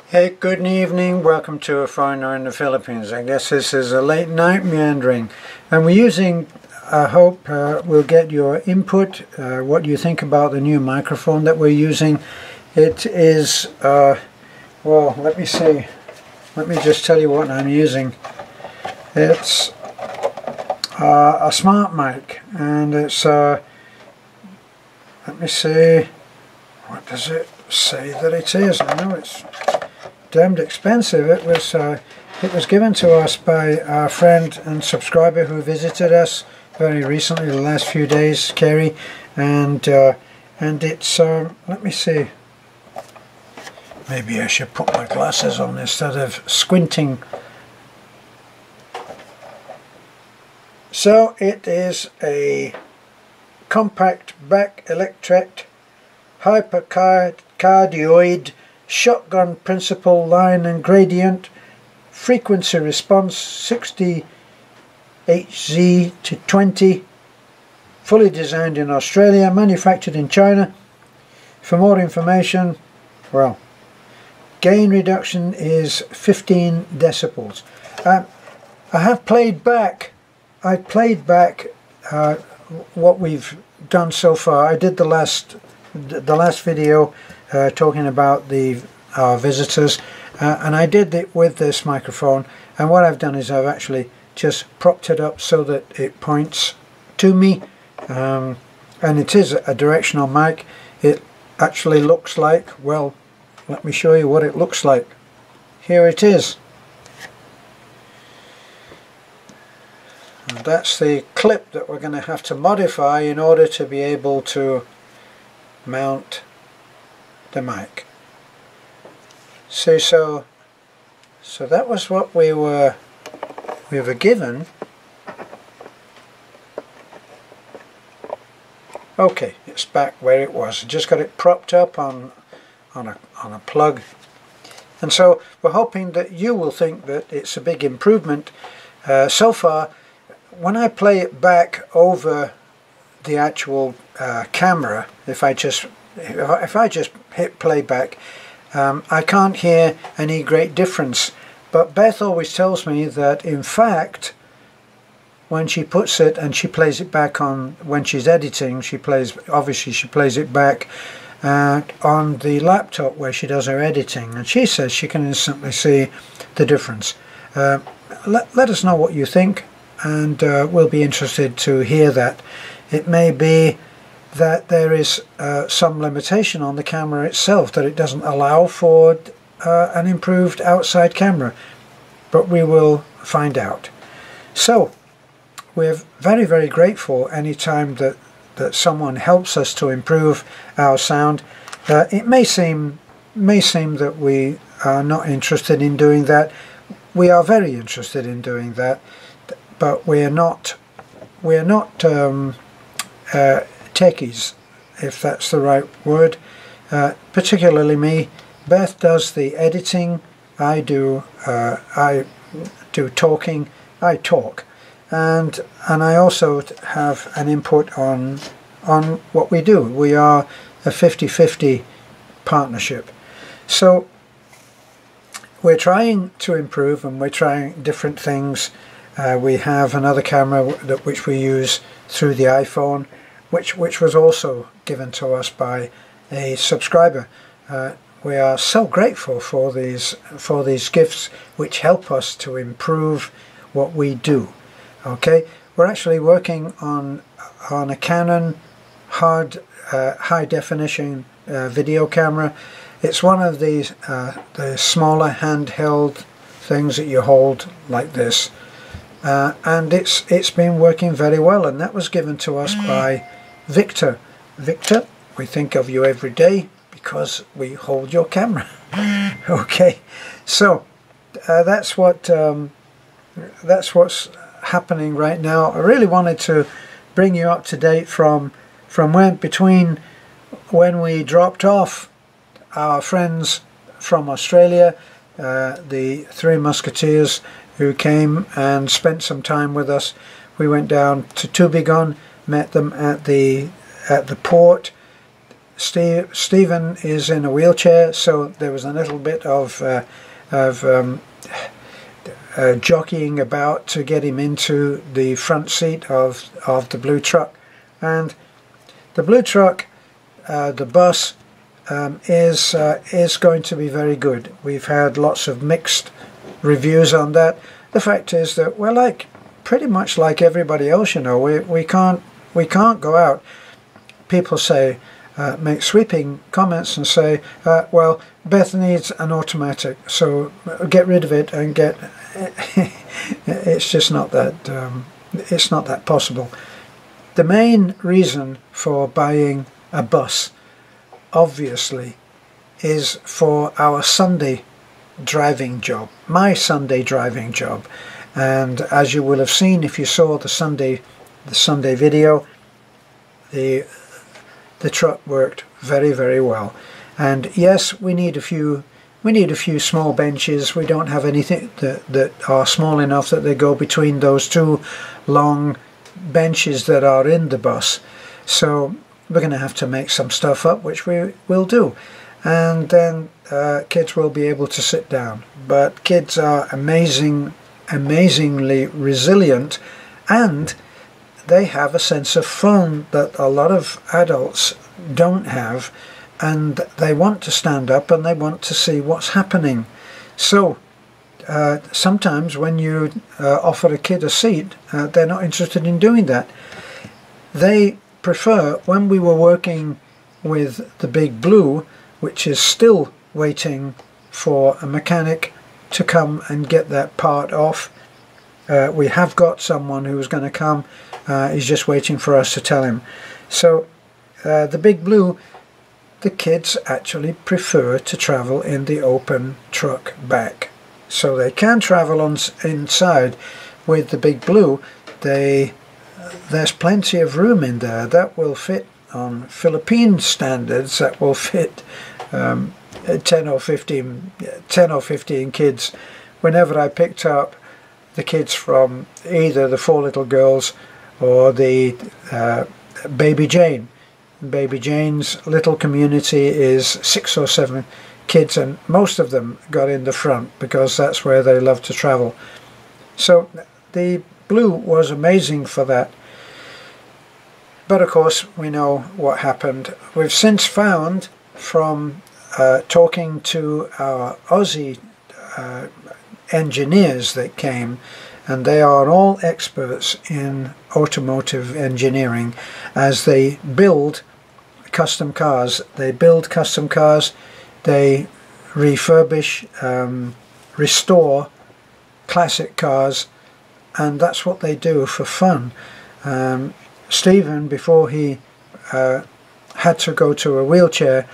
Hey, good evening. Welcome to A Foreigner in the Philippines. I guess this is a late night meandering. And we're using, I hope we'll get your input, what you think about the new microphone that we're using. It is, well, let me see. Let me just tell you what I'm using. It's a smart mic, and it's, let me see, what does it say that it is? I know it's damned expensive. It was given to us by our friend and subscriber who visited us very recently, the last few days, Kerry, and it's let me see. Maybe I should put my glasses on instead of squinting. So it is a compact back electret hypercardioid shotgun principal line and gradient frequency response 60 Hz to 20, fully designed in Australia, manufactured in China. For more information, well, gain reduction is 15 decibels. I played back what we've done so far. I did the last video talking about our visitors, and I did it with this microphone, and what I've done is I've actually just propped it up so that it points to me, and it is a directional mic. It actually looks like, well, let me show you what it looks like. Here it is. And that's the clip that we're going to have to modify in order to be able to mount the mic. So that was what we were given. Okay, it's back where it was. I just got it propped up on a plug, and so we're hoping that you will think that it's a big improvement. So far, when I play it back over the actual camera, if I just hit playback, I can't hear any great difference. But Beth always tells me that in fact, when she puts it and she plays it back on, when she's editing, she plays it back on the laptop where she does her editing, and she says she can instantly see the difference. Let us know what you think, and we'll be interested to hear that. It may be that there is some limitation on the camera itself, that it doesn't allow for an improved outside camera, but we will find out. So we're very, very grateful anytime that someone helps us to improve our sound. It may seem that we are not interested in doing that. We are very interested in doing that, but we're not techies, if that's the right word. Particularly me. Beth does the editing. I do talking. I talk, and I also have an input on what we do. We are a 50-50 partnership. So we're trying to improve, and we're trying different things. We have another camera which we use through the iPhone, which was also given to us by a subscriber. We are so grateful for these gifts, which help us to improve what we do. Okay, we're actually working on a Canon high definition video camera. It's one of these the smaller handheld things that you hold like this, and it's been working very well, and that was given to us by Victor. Victor, we think of you every day because we hold your camera. Okay, so that's what's happening right now. I really wanted to bring you up to date from between when we dropped off our friends from Australia, the Three Musketeers, who came and spent some time with us. We went down to Tubigon, met them at the port, Stephen is in a wheelchair, so there was a little bit of jockeying about to get him into the front seat of the blue truck. And the blue truck, the bus, is going to be very good. We've had lots of mixed reviews on that. The fact is that we're pretty much like everybody else, you know. We can't go out. People say, make sweeping comments and say, well, Beth needs an automatic, so get rid of it and get. It's just not that. It's not that possible. The main reason for buying a bus, obviously, is for our Sunday driving job, my Sunday driving job. And as you will have seen if you saw the Sunday video, the truck worked very, very well. And yes, we need a few small benches. We don't have anything that are small enough that they go between those two long benches that are in the bus. So we're going to have to make some stuff up, which we will do. And then kids will be able to sit down. But kids are amazingly resilient, and they have a sense of fun that a lot of adults don't have, and they want to stand up and they want to see what's happening. So sometimes when you offer a kid a seat, they're not interested in doing that. They prefer, when we were working with the Big Blue, which is still waiting for a mechanic to come and get that part off. We have got someone who's going to come. He's just waiting for us to tell him. So the Big Blue, the kids actually prefer to travel in the open truck back. So they can travel inside with the Big Blue. There's plenty of room in there that will fit, on Philippine standards, that will fit 10 or 15 kids. Whenever I picked up the kids from either the Four Little Girls or the Baby Jane. Baby Jane's little community is 6 or 7 kids, and most of them got in the front because that's where they love to travel. So the Blue was amazing for that. But of course we know what happened. We've since found from talking to our Aussie engineers that came, and they are all experts in automotive engineering, as they build custom cars. They build custom cars, they refurbish, restore classic cars, and that's what they do for fun. Stephen, before he had to go to a wheelchair,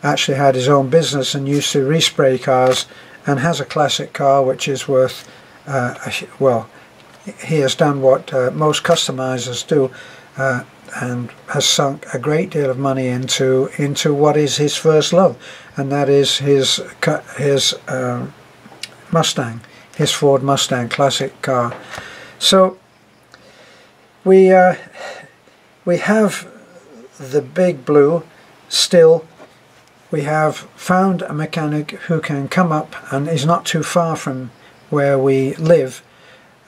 actually had his own business and used to respray cars, and has a classic car which is worth, well, he has done what most customizers do, and has sunk a great deal of money into what is his first love, and that is his Mustang, his Ford Mustang classic car. So we have the Big Blue still. We have found a mechanic who can come up, and is not too far from where we live,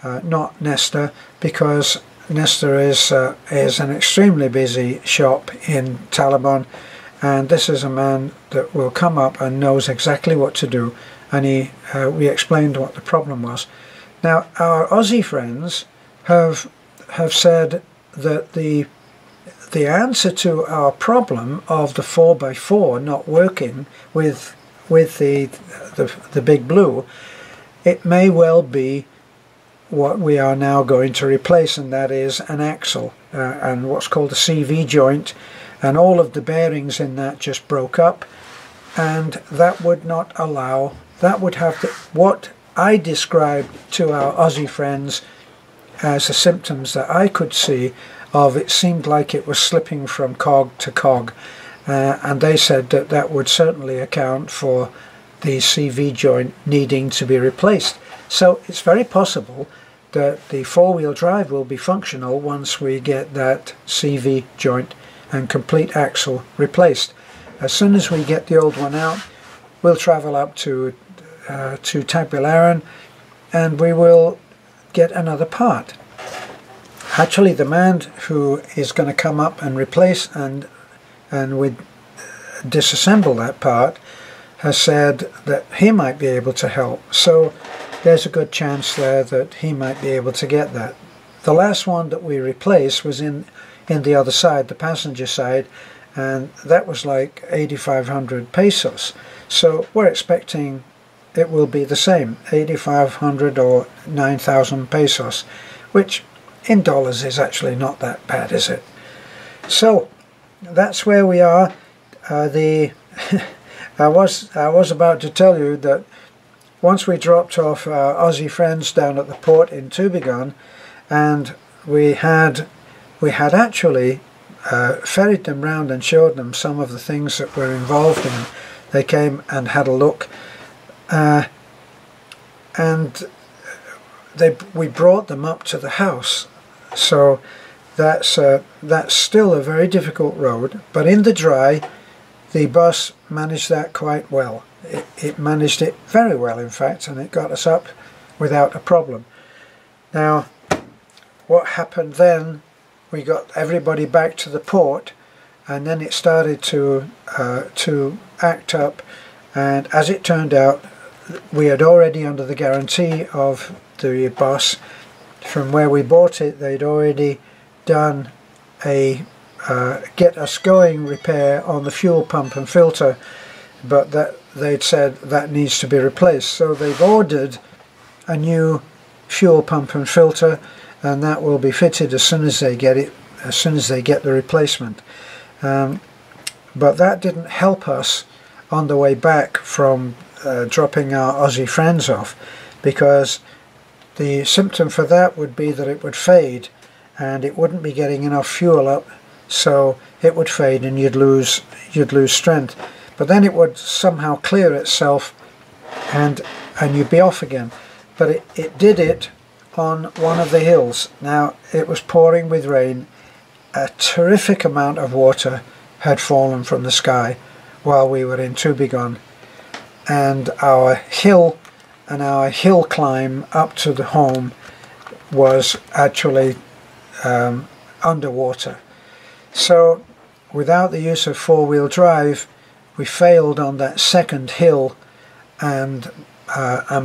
not Nesta, because Nesta is an extremely busy shop in Taliban, and this is a man that will come up and knows exactly what to do, and we explained what the problem was. Now our Aussie friends have said that the answer to our problem of the 4x4 not working with the Big Blue, it may well be what we are now going to replace, and that is an axle and what's called a CV joint, and all of the bearings in that just broke up, and that would not allow, that would have what I described to our Aussie friends as the symptoms that I could see of. It seemed like it was slipping from cog to cog, and they said that that would certainly account for the CV joint needing to be replaced. So it's very possible that the four-wheel drive will be functional once we get that CV joint and complete axle replaced. as soon as we get the old one out, we'll travel up to Tagbilaran and we will get another part. Actually, the man who is going to come up and replace and we disassemble that part has said that he might be able to help. So there's a good chance there that he might be able to get that. The last one that we replaced was in the other side, the passenger side, and that was like 8,500 pesos. So we're expecting it will be the same, 8,500 or 9,000 pesos, which in dollars is actually not that bad, is it? So that's where we are. I was about to tell you that once we dropped off our Aussie friends down at the port in Tubigon, and we had actually ferried them round and showed them some of the things that we're involved in. They came and had a look, and we brought them up to the house. So that's still a very difficult road, but in the dry the bus managed that quite well. It managed it very well, in fact, and it got us up without a problem. Now, what happened then, we got everybody back to the port, and then it started to act up, and as it turned out, we had already, under the guarantee of the bus, from where we bought it, they'd already done a get us going repair on the fuel pump and filter, but that they'd said that needs to be replaced. So they've ordered a new fuel pump and filter, and that will be fitted as soon as they get it, as soon as they get the replacement. But that didn't help us on the way back from dropping our Aussie friends off, because the symptom for that would be that it would fade and it wouldn't be getting enough fuel up, so it would fade and you'd lose strength. But then it would somehow clear itself and you'd be off again. But it did it on one of the hills. Now, it was pouring with rain. A terrific amount of water had fallen from the sky while we were in Tubigon, and our hill climb up to the home was actually underwater. So without the use of four-wheel drive, we failed on that second hill and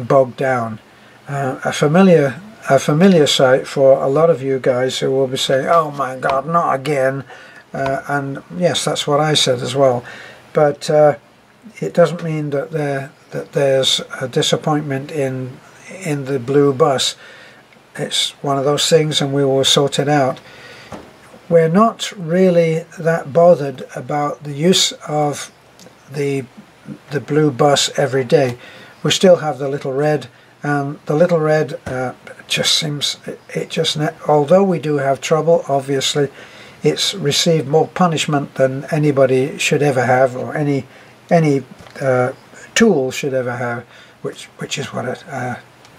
bogged down. A familiar sight for a lot of you guys who will be saying, "Oh my God, not again!" And yes, that's what I said as well. But it doesn't mean that there's a disappointment in the blue bus. It's one of those things, and we will sort it out. We're not really that bothered about the use of the blue bus every day. We still have the little red, and the little red just seems, although we do have trouble, obviously, it's received more punishment than anybody should ever have, or any tool should ever have, which is what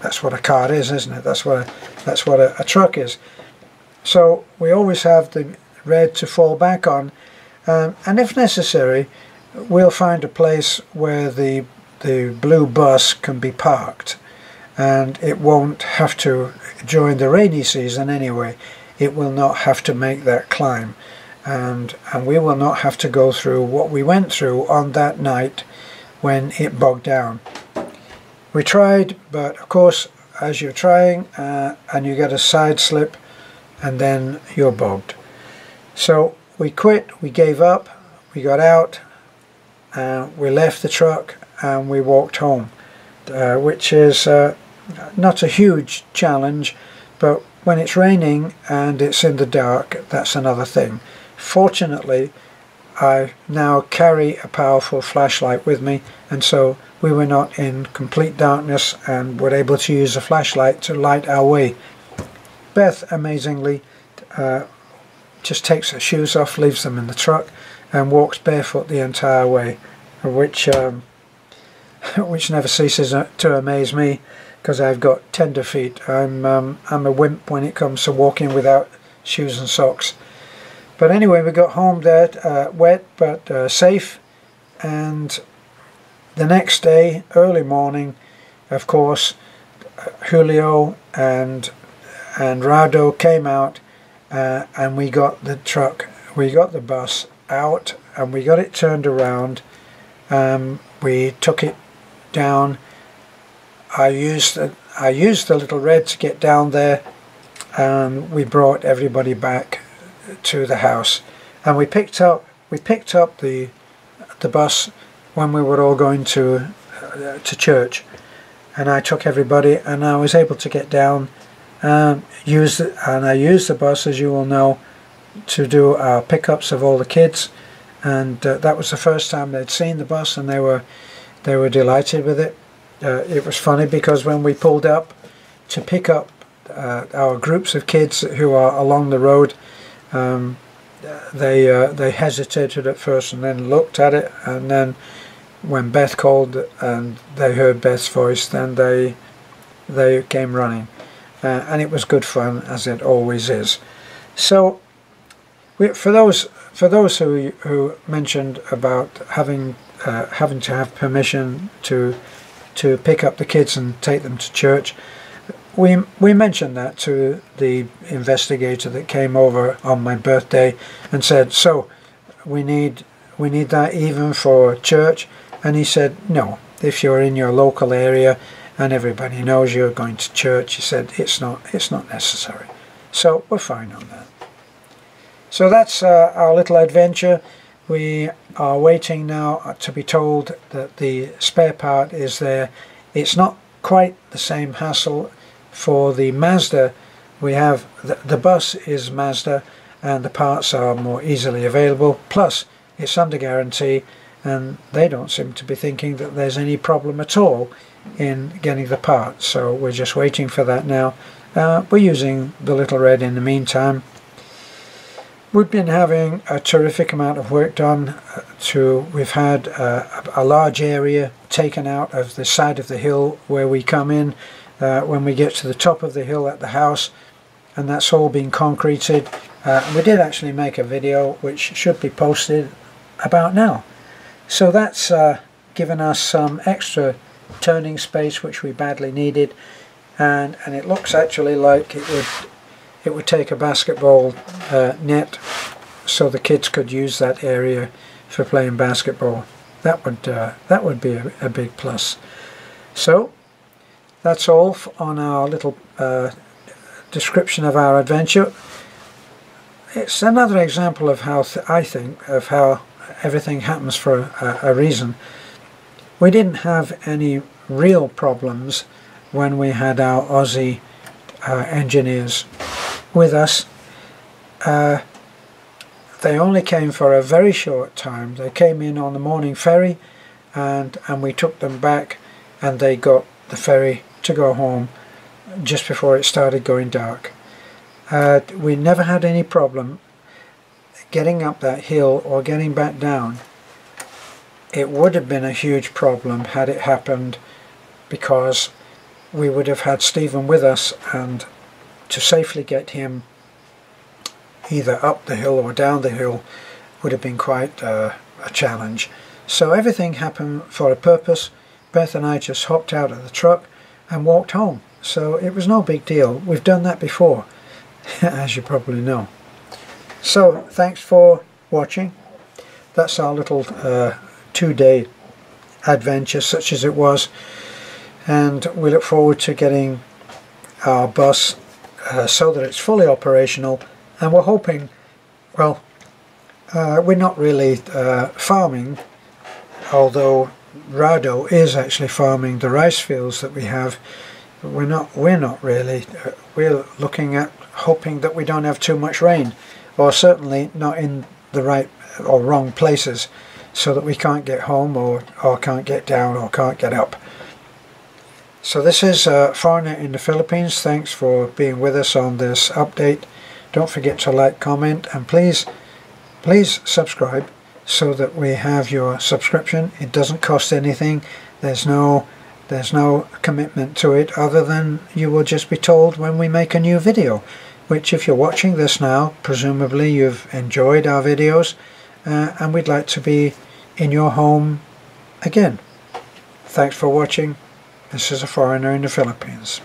that's what a car is, isn't it? That's what a truck is. So we always have the red to fall back on, and if necessary, we'll find a place where the blue bus can be parked, and it won't have to, during the rainy season anyway, it will not have to make that climb, and we will not have to go through what we went through on that night when it bogged down. We tried, but of course, as you're trying and you get a side slip, and then you're bogged. So we quit, we gave up, we got out, we left the truck and we walked home, which is not a huge challenge, but when it's raining and it's in the dark, that's another thing. Fortunately, I now carry a powerful flashlight with me, and so we were not in complete darkness and were able to use a flashlight to light our way. Beth, amazingly, just takes her shoes off, leaves them in the truck, and walks barefoot the entire way, which never ceases to amaze me, because I've got tender feet. I'm a wimp when it comes to walking without shoes and socks. But anyway, we got home there, wet but safe, and the next day, early morning, of course, Julio and Rado came out, and we got the truck, we got the bus out, and we got it turned around. We took it down. I used the little red to get down there, and we brought everybody back to the house. And we picked up the bus when we were all going to church, and I took everybody, and I was able to get down and I used the bus, as you all know, to do our pickups of all the kids, and that was the first time they'd seen the bus, and they were delighted with it. It was funny because when we pulled up to pick up our groups of kids who are along the road, they hesitated at first and then looked at it, and then when Beth called and they heard Beth's voice, then they came running, and it was good fun, as it always is. So for those who mentioned about having to have permission to pick up the kids and take them to church, we mentioned that to the investigator that came over on my birthday and said, so we need that even for church? And he said, no, if you're in your local area and everybody knows you're going to church, he said it's not necessary. So we're fine on that. So that's our little adventure. We are waiting now to be told that the spare part is there. It's not quite the same hassle for the Mazda. We have the bus is Mazda, and the parts are more easily available, plus it's under guarantee, and they don't seem to be thinking that there's any problem at all in getting the parts. So we're just waiting for that now. We're using the little red in the meantime. We've been having a terrific amount of work done. We've had a large area taken out of the side of the hill where we come in when we get to the top of the hill at the house, and that's all been concreted. We did actually make a video which should be posted about now. So that's given us some extra turning space which we badly needed, and it looks actually like it would take a basketball net, so the kids could use that area for playing basketball. That would be a big plus. So that's all on our little description of our adventure. It's another example of how I think of how everything happens for a reason. We didn't have any real problems when we had our Aussie engineers with us. They only came for a very short time. They came in on the morning ferry, and we took them back, and they got the ferry to go home just before it started going dark. We never had any problem getting up that hill or getting back down. It would have been a huge problem had it happened, because we would have had Stephen with us, and to safely get him either up the hill or down the hill would have been quite a challenge. So everything happened for a purpose. Beth and I just hopped out of the truck and walked home. So it was no big deal. We've done that before, as you probably know. So thanks for watching. That's our little 2-day adventure, such as it was, and we look forward to getting our bus so that it's fully operational. And we're hoping, well, we're not really farming, although Rado is actually farming the rice fields that we have. We're not really. We're looking at hoping that we don't have too much rain, or certainly not in the right or wrong places, so that we can't get home or can't get down or can't get up. So this is Foreigner in the Philippines. Thanks for being with us on this update. Don't forget to like, comment, and please subscribe so that we have your subscription. It doesn't cost anything. There's no commitment to it, other than you will just be told when we make a new video, which, if you're watching this now, presumably you've enjoyed our videos, and we'd like to be in your home again. Thanks for watching. This is a foreigner in the Philippines.